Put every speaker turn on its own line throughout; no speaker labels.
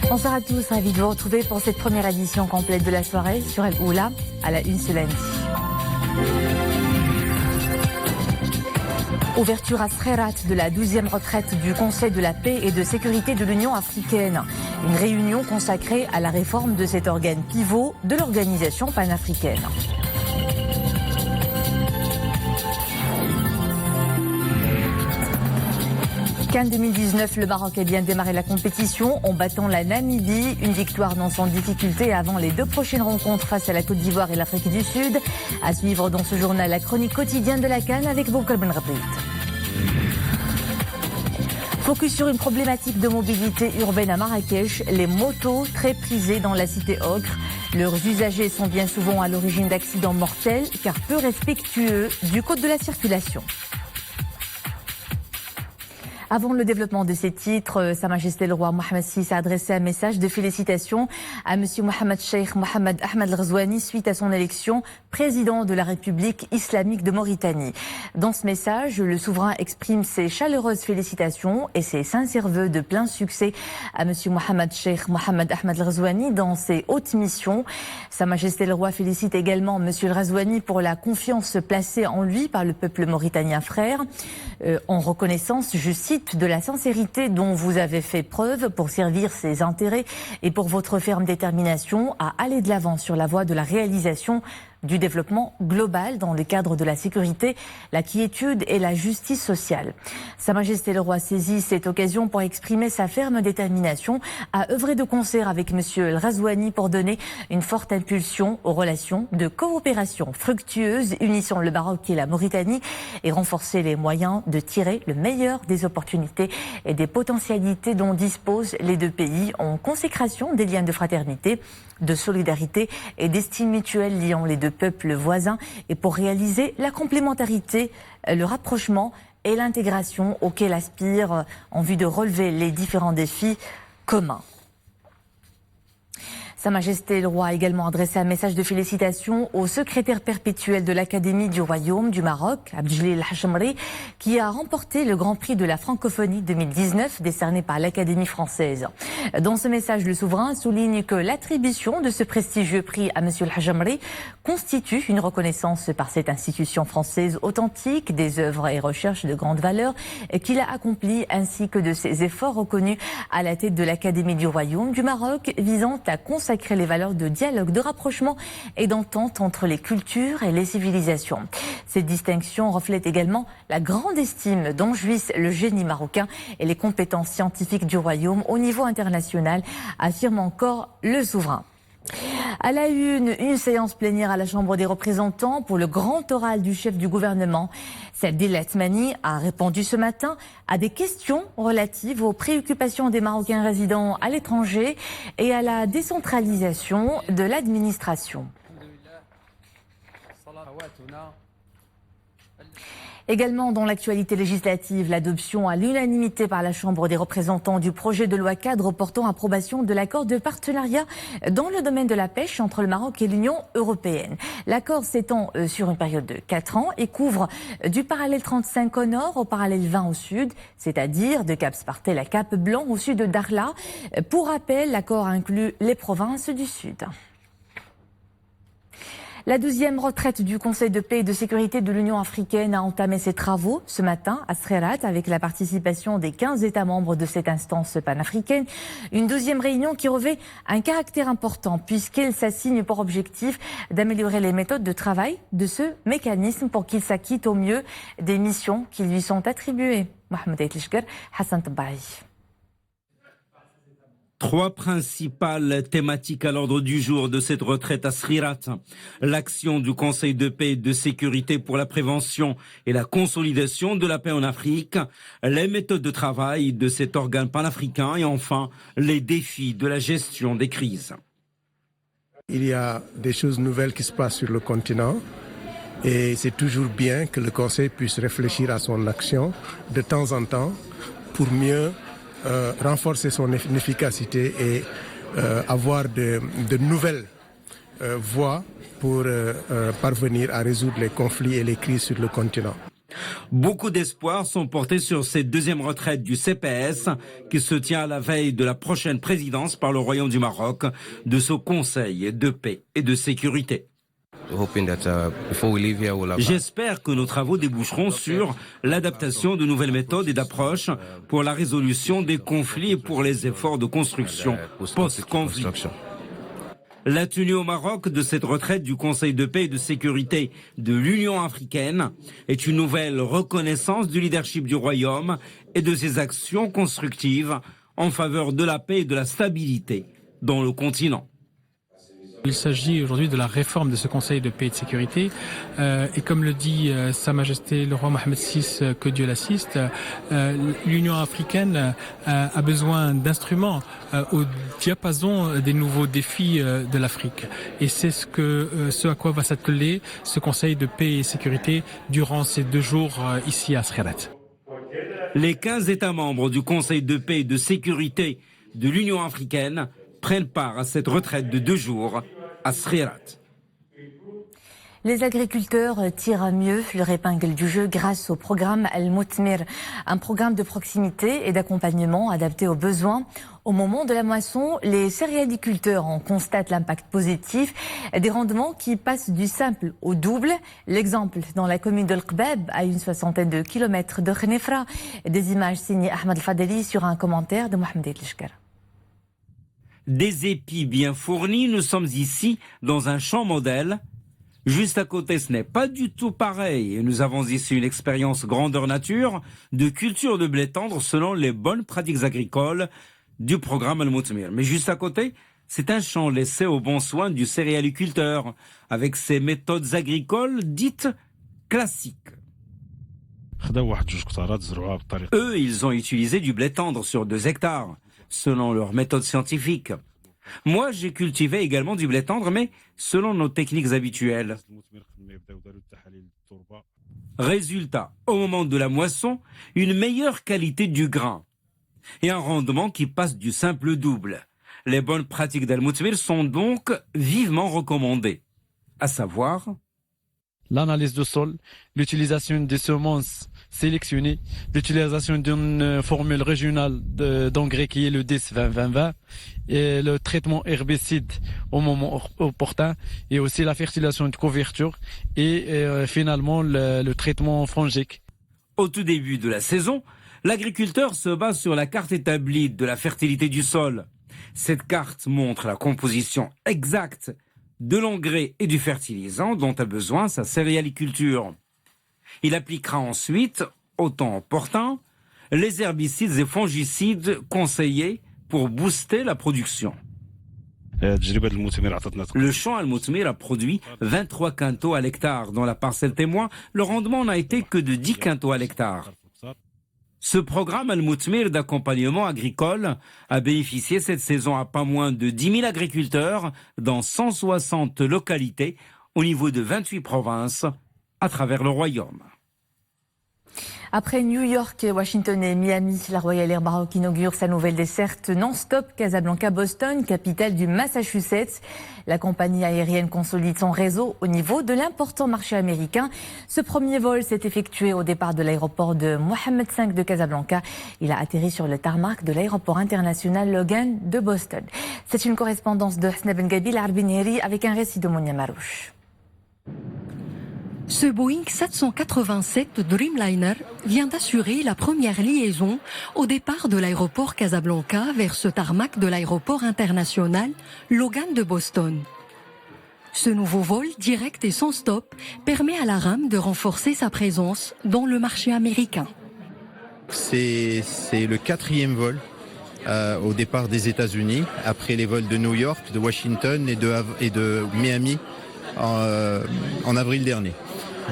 Bonsoir à tous, ravi de vous retrouver pour cette première édition complète de la soirée sur El Oula, à la une ce lundi. Ouverture à Srerat de la 12e retraite du Conseil de la paix et de sécurité de l'Union africaine. Une réunion consacrée à la réforme de cet organe pivot de l'organisation panafricaine. CAN 2019, le Maroc a bien démarré la compétition en battant la Namibie. Une victoire non sans difficulté avant les deux prochaines rencontres face à la Côte d'Ivoire et l'Afrique du Sud. À suivre dans ce journal la chronique quotidienne de la CAN avec Boukal Benrabit. Focus sur une problématique de mobilité urbaine à Marrakech, les motos très prisées dans la cité Ocre. Leurs usagers sont bien souvent à l'origine d'accidents mortels car peu respectueux du code de la circulation. Avant le développement de ces titres, Sa Majesté le roi Mohammed VI a adressé un message de félicitations à M. Mohammed Cheikh Mohammed Ahmed Al-Ghazouani suite à son élection président de la République islamique de Mauritanie. Dans ce message, le souverain exprime ses chaleureuses félicitations et ses sincères vœux de plein succès à M. Mohammed Cheikh Mohammed Ahmed Al-Ghazouani dans ses hautes missions. Sa Majesté le roi félicite également M. Al-Ghazouani pour la confiance placée en lui par le peuple mauritanien frère, en reconnaissance, je cite, de la sincérité dont vous avez fait preuve pour servir ses intérêts et pour votre ferme détermination à aller de l'avant sur la voie de la réalisation du développement global dans le cadre de la sécurité, la quiétude et la justice sociale. Sa Majesté le roi saisit cette occasion pour exprimer sa ferme détermination à œuvrer de concert avec M. Al-Ghazouani pour donner une forte impulsion aux relations de coopération fructueuses unissant le Maroc et la Mauritanie et renforcer les moyens de tirer le meilleur des opportunités et des potentialités dont disposent les deux pays en consécration des liens de fraternité, de solidarité et d'estime mutuelle liant les deux peuples voisins et pour réaliser la complémentarité, le rapprochement et l'intégration auxquels aspirent en vue de relever les différents défis communs. Sa Majesté le roi a également adressé un message de félicitations au secrétaire perpétuel de l'Académie du Royaume du Maroc, Abdeljalil Hachamri, qui a remporté le Grand Prix de la francophonie 2019 décerné par l'Académie française. Dans ce message, le souverain souligne que l'attribution de ce prestigieux prix à M. Hachamri constitue une reconnaissance par cette institution française authentique des œuvres et recherches de grande valeur qu'il a accomplies ainsi que de ses efforts reconnus à la tête de l'Académie du Royaume du Maroc visant à consacrer les valeurs de dialogue, de rapprochement et d'entente entre les cultures et les civilisations. Cette distinction reflète également la grande estime dont jouissent le génie marocain et les compétences scientifiques du royaume au niveau international, affirme encore le souverain. À la une séance plénière à la Chambre des représentants pour le grand oral du chef du gouvernement. Saadil Latmani a répondu ce matin à des questions relatives aux préoccupations des Marocains résidant à l'étranger et à la décentralisation de l'administration. Également dans l'actualité législative, l'adoption à l'unanimité par la Chambre des représentants du projet de loi cadre portant approbation de l'accord de partenariat dans le domaine de la pêche entre le Maroc et l'Union européenne. L'accord s'étend sur une période de 4 ans et couvre du parallèle 35 au nord au parallèle 20 au sud, c'est-à-dire de Cap Spartel à Cap Blanc au sud de Darla. Pour rappel, l'accord inclut les provinces du sud. La 12e retraite du Conseil de paix et de sécurité de l'Union africaine a entamé ses travaux ce matin à Srerat avec la participation des 15 États membres de cette instance panafricaine. Une 12e réunion qui revêt un caractère important puisqu'elle s'assigne pour objectif d'améliorer les méthodes de travail de ce mécanisme pour qu'il s'acquitte au mieux des missions qui lui sont attribuées. Mohamed Aitlishker, Hassan Tabahi.
3 principales thématiques à l'ordre du jour de cette retraite à Srerat. L'action du Conseil de paix et de sécurité pour la prévention et la consolidation de la paix en Afrique, les méthodes de travail de cet organe panafricain et enfin les défis de la gestion des crises.
Il y a des choses nouvelles qui se passent sur le continent et c'est toujours bien que le Conseil puisse réfléchir à son action de temps en temps pour mieux renforcer son efficacité et avoir de nouvelles voies pour parvenir à résoudre les conflits et les crises sur le continent.
Beaucoup d'espoirs sont portés sur cette deuxième retraite du CPS qui se tient à la veille de la prochaine présidence par le Royaume du Maroc de ce Conseil de paix et de sécurité. J'espère que nos travaux déboucheront sur l'adaptation de nouvelles méthodes et d'approches pour la résolution des conflits et pour les efforts de construction post-conflit. La tenue au Maroc de cette retraite du Conseil de paix et de sécurité de l'Union africaine est une nouvelle reconnaissance du leadership du Royaume et de ses actions constructives en faveur de la paix et de la stabilité dans le continent.
Il s'agit aujourd'hui de la réforme de ce Conseil de paix et de sécurité. Et comme le dit Sa Majesté le roi Mohammed VI, que Dieu l'assiste, l'Union africaine a besoin d'instruments au diapason des nouveaux défis de l'Afrique. Et c'est ce à quoi va s'atteler ce Conseil de paix et sécurité durant ces 2 jours ici à Skhirrat.
Les 15 États membres du Conseil de paix et de sécurité de l'Union africaine prennent part à cette retraite de 2 jours à Skhirrat.
Les agriculteurs tirent à mieux leur épingle du jeu grâce au programme Al-Moutmir, un programme de proximité et d'accompagnement adapté aux besoins. Au moment de la moisson, les céréaliculteurs en constatent l'impact positif des rendements qui passent du simple au double. L'exemple dans la commune de l'Qbab, à une 60aine de kilomètres de Khnefra. Des images signées Ahmed Fadeli sur un commentaire de Mohamed El-Lishkar.
Des épis bien fournis, nous sommes ici dans un champ modèle. Juste à côté, ce n'est pas du tout pareil. Et nous avons ici une expérience grandeur nature de culture de blé tendre selon les bonnes pratiques agricoles du programme Al-Moutmir. Mais juste à côté, c'est un champ laissé au bon soin du céréaliculteur avec ses méthodes agricoles dites classiques. Eux, ils ont utilisé du blé tendre sur 2 hectares. Selon leurs méthodes scientifiques. Moi, j'ai cultivé également du blé tendre, mais selon nos techniques habituelles. Résultat, au moment de la moisson, une meilleure qualité du grain et un rendement qui passe du simple au double. Les bonnes pratiques d'Al-Moutmir sont donc vivement recommandées, à savoir
l'analyse du sol, l'utilisation des semences sélectionnées, l'utilisation d'une formule régionale d'engrais qui est le 10-20-20-20, et le traitement herbicide au moment opportun, et aussi la fertilisation de couverture et finalement le traitement fongique.
Au tout début de la saison, l'agriculteur se base sur la carte établie de la fertilité du sol. Cette carte montre la composition exacte de l'engrais et du fertilisant dont a besoin sa céréaliculture. Il appliquera ensuite, au temps opportun, les herbicides et fongicides conseillés pour booster la production. Le champ Al-Moutmir a produit 23 quintaux à l'hectare. Dans la parcelle témoin, le rendement n'a été que de 10 quintaux à l'hectare. Ce programme Al-Moutmir d'accompagnement agricole a bénéficié cette saison à pas moins de 10 000 agriculteurs dans 160 localités au niveau de 28 provinces à travers le royaume.
Après New York, Washington et Miami, la Royal Air Maroc inaugure sa nouvelle desserte non-stop Casablanca-Boston, capitale du Massachusetts. La compagnie aérienne consolide son réseau au niveau de l'important marché américain. Ce premier vol s'est effectué au départ de l'aéroport de Mohammed V de Casablanca. Il a atterri sur le tarmac de l'aéroport international Logan de Boston. C'est une correspondance de Hasna Ben Gabil Arbineri avec un récit de Monia Marouche.
Ce Boeing 787 Dreamliner vient d'assurer la première liaison au départ de l'aéroport Casablanca vers ce tarmac de l'aéroport international Logan de Boston. Ce nouveau vol direct et sans stop permet à la rame de renforcer sa présence dans le marché américain.
C'est le 4e vol au départ des États-Unis, après les vols de New York, de Washington et de Miami en avril dernier.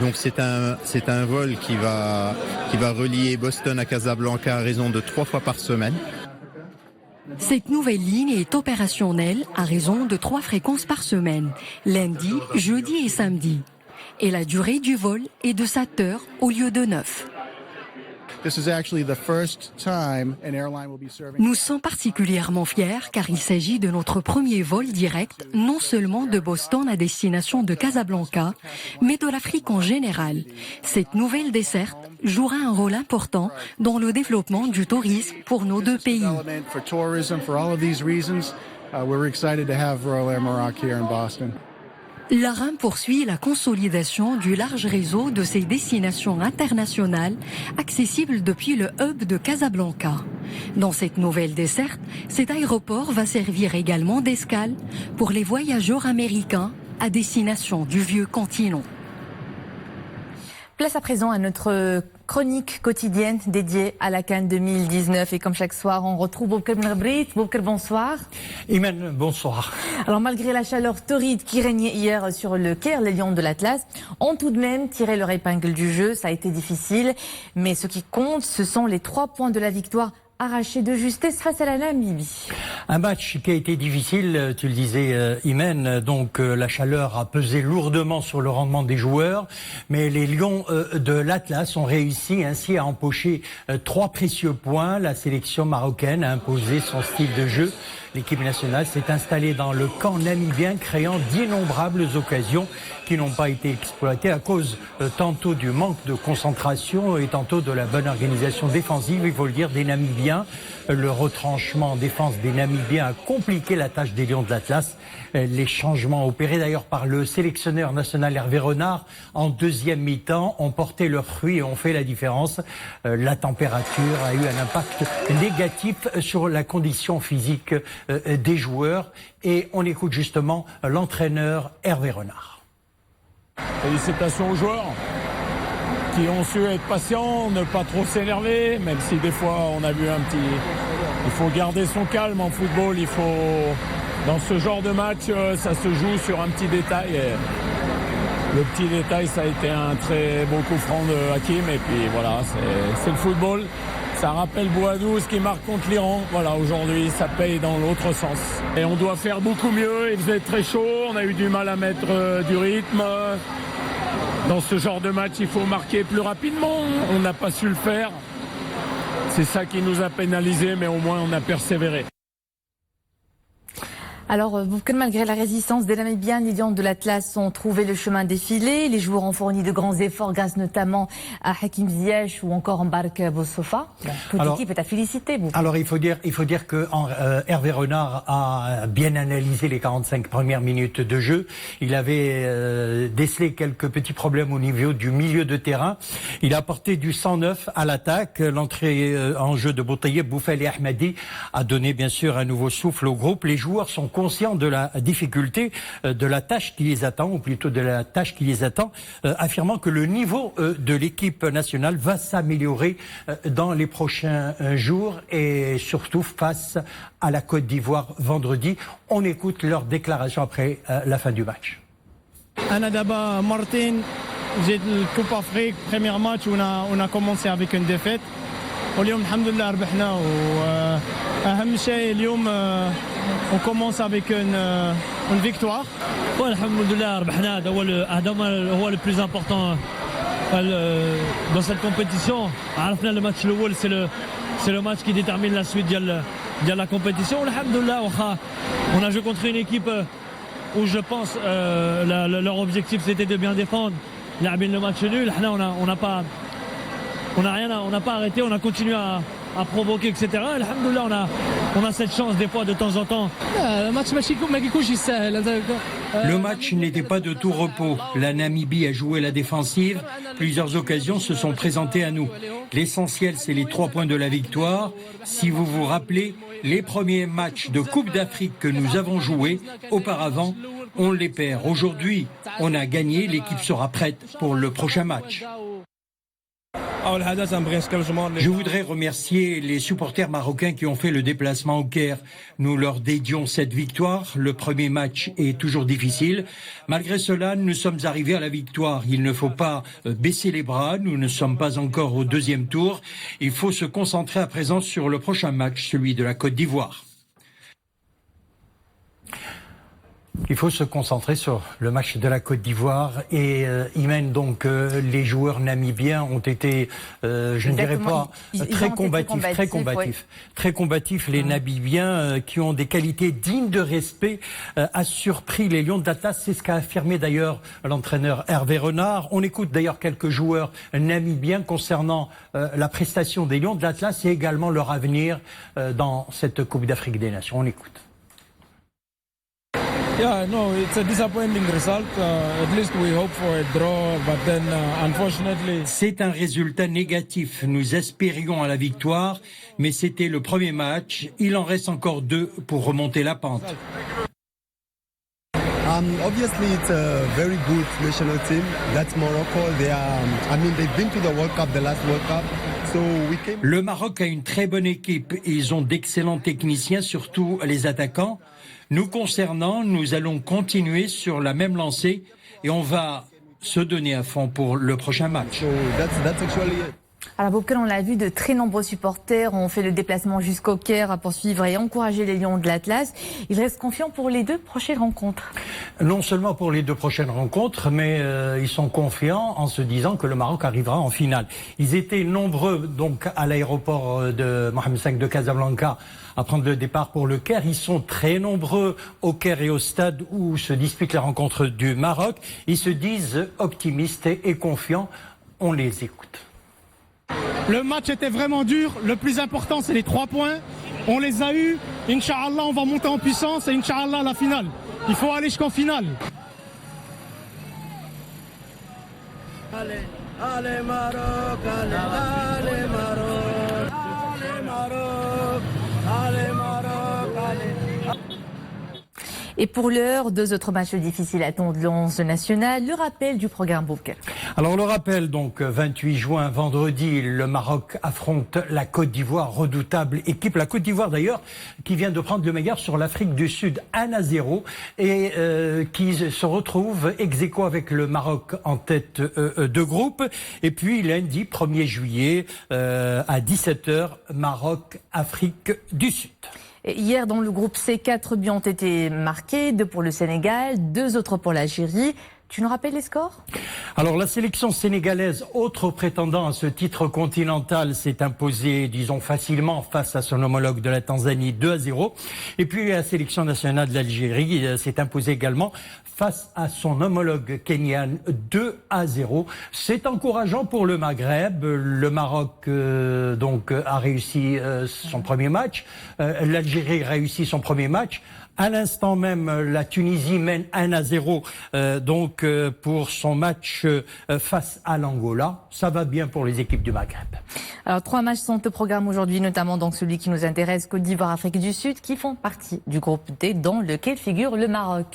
Donc c'est un vol qui va relier Boston à Casablanca à raison de 3 fois par semaine.
Cette nouvelle ligne est opérationnelle à raison de 3 fréquences par semaine, lundi, jeudi et samedi. Et la durée du vol est de 7 heures au lieu de 9. Nous sommes particulièrement fiers car il s'agit de notre premier vol direct, non seulement de Boston à destination de Casablanca, mais de l'Afrique en général. Cette nouvelle desserte jouera un rôle important dans le développement du tourisme pour nos deux pays. L'ARAM poursuit la consolidation du large réseau de ces destinations internationales accessibles depuis le hub de Casablanca. Dans cette nouvelle desserte, cet aéroport va servir également d'escale pour les voyageurs américains à destination du vieux continent.
Place à présent à notre chronique quotidienne dédiée à la CAN 2019. Et comme chaque soir, on retrouve Boubker Benabrit. Boubker, bonsoir.
Imen, bonsoir.
Alors malgré la chaleur torride qui régnait hier sur le Caire, les Lions de l'Atlas ont tout de même tiré leur épingle du jeu. Ça a été difficile, mais ce qui compte, ce sont les 3 points de la victoire arraché de justesse face à la Namibie.
Un match qui a été difficile, tu le disais Imen, donc la chaleur a pesé lourdement sur le rendement des joueurs, mais les Lions de l'Atlas ont réussi ainsi à empocher 3 précieux points. La sélection marocaine a imposé son style de jeu. L'équipe nationale s'est installée dans le camp namibien, créant d'innombrables occasions qui n'ont pas été exploitées à cause tantôt du manque de concentration et tantôt de la bonne organisation défensive, il faut le dire, des Namibiens. Le retranchement en défense des Namibiens a compliqué la tâche des Lions de l'Atlas. Les changements opérés d'ailleurs par le sélectionneur national Hervé Renard en deuxième mi-temps ont porté leurs fruits et ont fait la différence. La température a eu un impact négatif sur la condition physique des joueurs et on écoute justement l'entraîneur Hervé Renard.
Félicitations aux joueurs qui ont su être patients, ne pas trop s'énerver, même si des fois on a vu un petit... Il faut garder son calme en football, il faut... Dans ce genre de match, ça se joue sur un petit détail. Et le petit détail, ça a été un très beau coup franc de Hakim. Et puis voilà, c'est le football. Ça rappelle Boadou, ce qui marque contre l'Iran. Voilà, aujourd'hui, ça paye dans l'autre sens. Et on doit faire beaucoup mieux. Il faisait très chaud, on a eu du mal à mettre du rythme. Dans ce genre de match, il faut marquer plus rapidement. On n'a pas su le faire. C'est ça qui nous a pénalisés, mais au moins on a persévéré.
Alors, malgré la résistance des Namibiens, les Lions de l'Atlas ont trouvé le chemin défilé. Les joueurs ont fourni de grands efforts grâce notamment à Hakim Ziyech ou encore Mbark Bossofa. Toute l'équipe est à féliciter.
Alors, il faut dire que Hervé Renard a bien analysé les 45 premières minutes de jeu. Il avait décelé quelques petits problèmes au niveau du milieu de terrain. Il a apporté du 109 à l'attaque. L'entrée en jeu de Boutayeb, Bouffel et Ahmadi a donné bien sûr un nouveau souffle au groupe. Les joueurs sont conscients de la difficulté de la tâche qui les attend, ou plutôt de la tâche qui les attend, affirmant que le niveau de l'équipe nationale va s'améliorer dans les prochains jours et surtout face à la Côte d'Ivoire vendredi. On écoute leur déclaration après la fin du match.
Anadaba Martin, j'ai le Coupe Afrique, premier match où on a commencé avec une défaite. واليوم الحمد لله ربحنا واهم شيء اليوم on commence avec une victoire.
والحمد لله ربحنا هذا هو le plus important dans cette compétition. عرفنا le match الاول c'est le match qui détermine la suite ديال la compétition. الحمد لله واخا on a joué contre une équipe où je pense leur objectif c'était de bien défendre. لاعبين le match nul. On n'a pas arrêté, on a continué à provoquer, etc. Alhamdoulilah, on a cette chance des fois de temps en temps.
Le match n'était pas de tout repos. La Namibie a joué la défensive. Plusieurs occasions se sont présentées à nous. L'essentiel, c'est les 3 points de la victoire. Si vous vous rappelez, les premiers matchs de Coupe d'Afrique que nous avons joués auparavant, on les perd. Aujourd'hui, on a gagné. L'équipe sera prête pour le prochain match. Je voudrais remercier les supporters marocains qui ont fait le déplacement au Caire. Nous leur dédions cette victoire. Le premier match est toujours difficile. Malgré cela, nous sommes arrivés à la victoire. Il ne faut pas baisser les bras. Nous ne sommes pas encore au deuxième tour. Il faut se concentrer à présent sur le prochain match, celui de la Côte d'Ivoire.
Il faut se concentrer sur le match de la Côte d'Ivoire et Imen, donc les joueurs namibiens ont été, je ne dirais pas, très combatifs. Les Namibiens qui ont des qualités dignes de respect a surpris les Lions de l'Atlas. C'est ce qu'a affirmé d'ailleurs l'entraîneur Hervé Renard. On écoute d'ailleurs quelques joueurs namibiens concernant la prestation des Lions de l'Atlas et également leur avenir dans cette Coupe d'Afrique des Nations. On écoute.
Yeah, no, it's a disappointing result. At least we hope for a draw, but then unfortunately.
C'est un résultat négatif. Nous espérions à la victoire, mais c'était le premier match. Il en reste encore 2 pour remonter la pente.
Obviously, it's a very good national team. That's Morocco. They've been to the World Cup, the last World Cup.
Le Maroc a une très bonne équipe et ils ont d'excellents techniciens, surtout les attaquants. Nous concernant, nous allons continuer sur la même lancée et on va se donner à fond pour le prochain match.
So that's actually it.
Alors Boubkar, on l'a vu, de très nombreux supporters ont fait le déplacement jusqu'au Caire à poursuivre et encourager les Lions de l'Atlas. Ils restent confiants pour les 2 prochaines rencontres.
Non seulement pour les 2 prochaines rencontres, mais ils sont confiants en se disant que le Maroc arrivera en finale. Ils étaient nombreux donc à l'aéroport de Mohamed V de Casablanca à prendre le départ pour le Caire. Ils sont très nombreux au Caire et au stade où se dispute la rencontre du Maroc. Ils se disent optimistes et confiants. On les écoute.
Le match était vraiment dur. Le plus important, c'est les 3 points. On les a eus. Inch'Allah, on va monter en puissance et Inch'Allah, la finale. Il faut aller jusqu'en finale.
Allez Maroc, allez Maroc, allez Maroc, allez Maroc, allez.
Et pour l'heure, 2 autres matchs difficiles attendent l'11 national. Le rappel du programme Boubkar.
Alors le rappel, donc 28 juin, vendredi, le Maroc affronte la Côte d'Ivoire, redoutable équipe. La Côte d'Ivoire d'ailleurs, qui vient de prendre le meilleur sur l'Afrique du Sud 1-0 et qui se retrouve ex-aequo avec le Maroc en tête de groupe. Et puis lundi 1er juillet à 17h, Maroc, Afrique du Sud.
Hier, dans le groupe C, 4 buts ont été marqués, 2 pour le Sénégal, 2 autres pour l'Algérie. Tu nous rappelles les scores?
Alors la sélection sénégalaise, autre prétendant à ce titre continental, s'est imposée, disons facilement, face à son homologue de la Tanzanie 2-0. Et puis la sélection nationale de l'Algérie s'est imposée également face à son homologue kenyan 2-0. C'est encourageant pour le Maghreb. Le Maroc donc a réussi son premier match. L'Algérie réussit son premier match. À l'instant même, la Tunisie mène 1-0 donc pour son match face à l'Angola. Ça va bien pour les équipes du Maghreb.
Alors 3 matchs sont au programme aujourd'hui, notamment donc celui qui nous intéresse, Côte d'Ivoire, Afrique du Sud, qui font partie du groupe D, dans lequel figure le Maroc.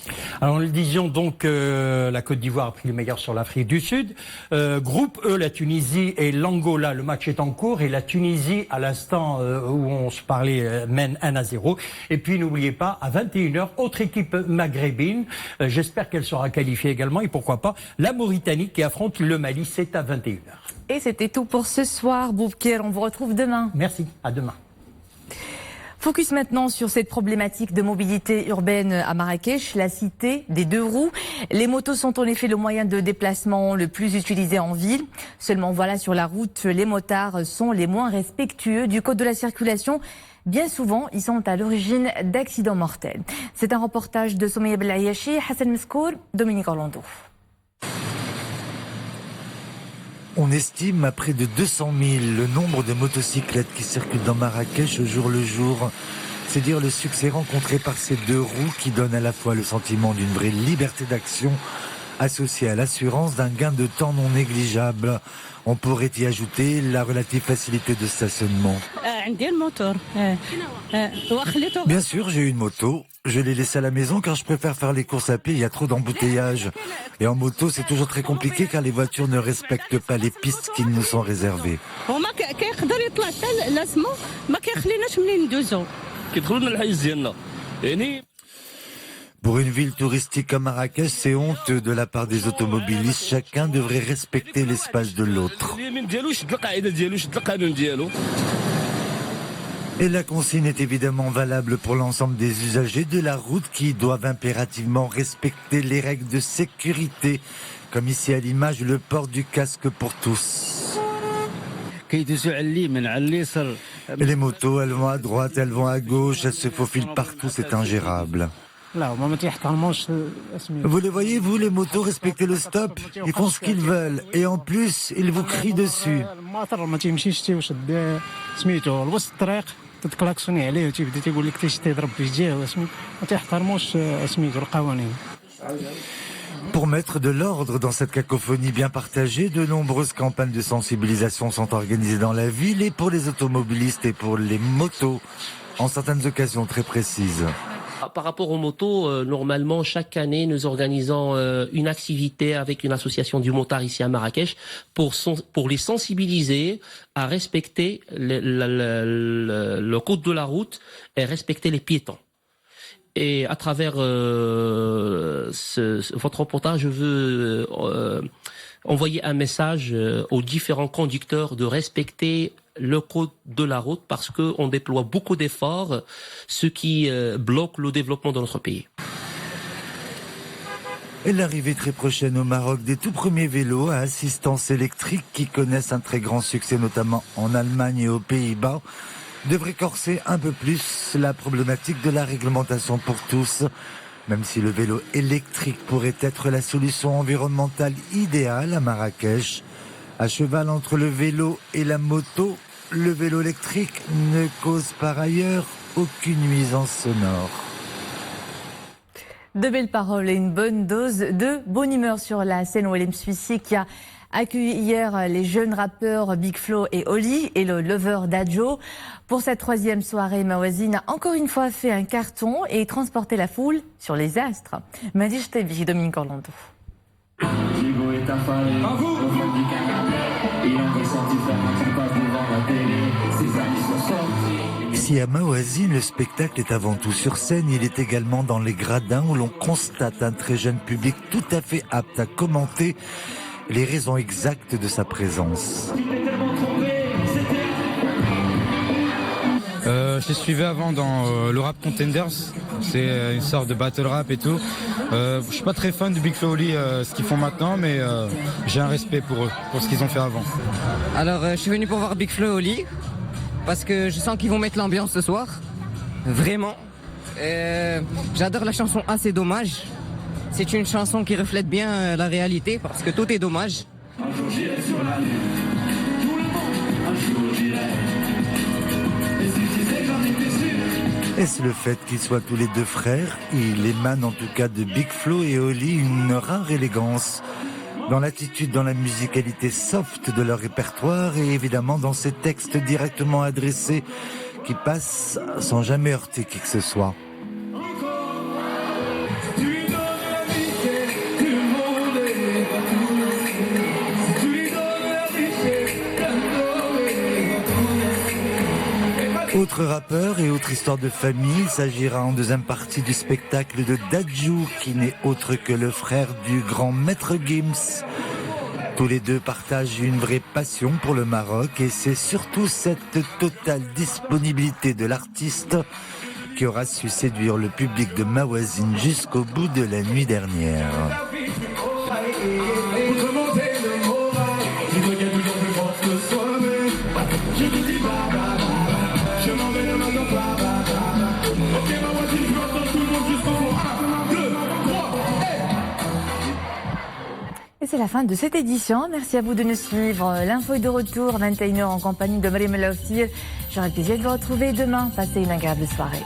Alors nous disions donc la Côte d'Ivoire a pris le meilleur sur l'Afrique du Sud. Groupe E, la Tunisie et l'Angola, le match est en cours et la Tunisie, à l'instant où on se parlait, mène 1-0. Et puis n'oubliez pas, à 21h, autre équipe maghrébine, j'espère qu'elle sera qualifiée également, et pourquoi pas, la Mauritanie qui affronte le Mali, c'est à 21h.
Et c'était tout pour ce soir, Boubkar, on vous retrouve demain.
Merci, à demain.
Focus maintenant sur cette problématique de mobilité urbaine à Marrakech, la cité des 2 roues. Les motos sont en effet le moyen de déplacement le plus utilisé en ville. Seulement voilà, sur la route, les motards sont les moins respectueux du code de la circulation. Bien souvent, ils sont à l'origine d'accidents mortels. C'est un reportage de Soumeya Belayachi, Hassan Meskour, Dominique Orlando.
On estime à près de 200 000 le nombre de motocyclettes qui circulent dans Marrakech au jour le jour. C'est dire le succès rencontré par ces 2 roues qui donnent à la fois le sentiment d'une vraie liberté d'action associée à l'assurance d'un gain de temps non négligeable. On pourrait y ajouter la relative facilité de stationnement. Bien sûr, j'ai une moto. Je l'ai laissée à la maison car je préfère faire les courses à pied, il y a trop d'embouteillages. Et en moto, c'est toujours très compliqué car les voitures ne respectent pas les pistes qui nous sont réservées. Pour une ville touristique comme Marrakech, c'est honteux de la part des automobilistes. Chacun devrait respecter l'espace de l'autre. Et la consigne est évidemment valable pour l'ensemble des usagers de la route qui doivent impérativement respecter les règles de sécurité, comme ici à l'image le port du casque pour tous. Et les motos, elles vont à droite, elles vont à gauche, elles se faufilent partout, c'est ingérable. Vous les voyez, vous, les motos, respectez le stop, ils font ce qu'ils veulent, et en plus, ils vous crient dessus. Pour mettre de l'ordre dans cette cacophonie bien partagée, de nombreuses campagnes de sensibilisation sont organisées dans la ville et pour les automobilistes et pour les motos, en certaines occasions très précises.
Par rapport aux motos, normalement, chaque année, nous organisons une activité avec une association du motard ici à Marrakech pour les sensibiliser à respecter le code de la route et respecter les piétons. Et à travers votre reportage, je veux envoyer un message aux différents conducteurs de respecter le code de la route parce qu'on déploie beaucoup d'efforts, ce qui bloque le développement de notre pays.
Et l'arrivée très prochaine au Maroc des tout premiers vélos à assistance électrique qui connaissent un très grand succès notamment en Allemagne et aux Pays-Bas devrait corser un peu plus la problématique de la réglementation pour tous. Même si le vélo électrique pourrait être la solution environnementale idéale à Marrakech, à cheval entre le vélo et la moto, le vélo électrique ne cause par ailleurs aucune nuisance sonore.
De belles paroles et une bonne dose de bonne humeur sur la scène Ouelem Suissi qui a accueilli hier les jeunes rappeurs Big Flo et Oli et le lover d'Adjo. Pour cette troisième soirée, Mawazine a encore une fois fait un carton et transporté la foule sur les astres. Madish Tebi, Dominique Orlando.
Si à Mawazine, le spectacle est avant tout sur scène, il est également dans les gradins où l'on constate un très jeune public tout à fait apte à commenter les raisons exactes de sa présence.
Je suivais avant dans le Rap Contenders, c'est une sorte de battle rap et tout. Je suis pas très fan du Big Flo Oli, ce qu'ils font maintenant, mais j'ai un respect pour eux, pour ce qu'ils ont fait avant.
Alors je suis venu pour voir Big Flo Oli, parce que je sens qu'ils vont mettre l'ambiance ce soir, vraiment. J'adore la chanson Ah c'est dommage, c'est une chanson qui reflète bien la réalité, parce que tout est dommage.
Est-ce le fait qu'ils soient tous les deux frères? Il émane en tout cas de Big Flo et Oli une rare élégance dans l'attitude, dans la musicalité soft de leur répertoire et évidemment dans ces textes directement adressés qui passent sans jamais heurter qui que ce soit. Autre rappeur et autre histoire de famille, il s'agira en deuxième partie du spectacle de Dadju, qui n'est autre que le frère du grand maître Gims. Tous les deux partagent une vraie passion pour le Maroc et c'est surtout cette totale disponibilité de l'artiste qui aura su séduire le public de Mawazine jusqu'au bout de la nuit dernière.
Et c'est la fin de cette édition. Merci à vous de nous suivre. L'info est de retour, 21h en compagnie de Marie Melauftir. J'aurai le plaisir de vous retrouver demain. Passez une agréable soirée.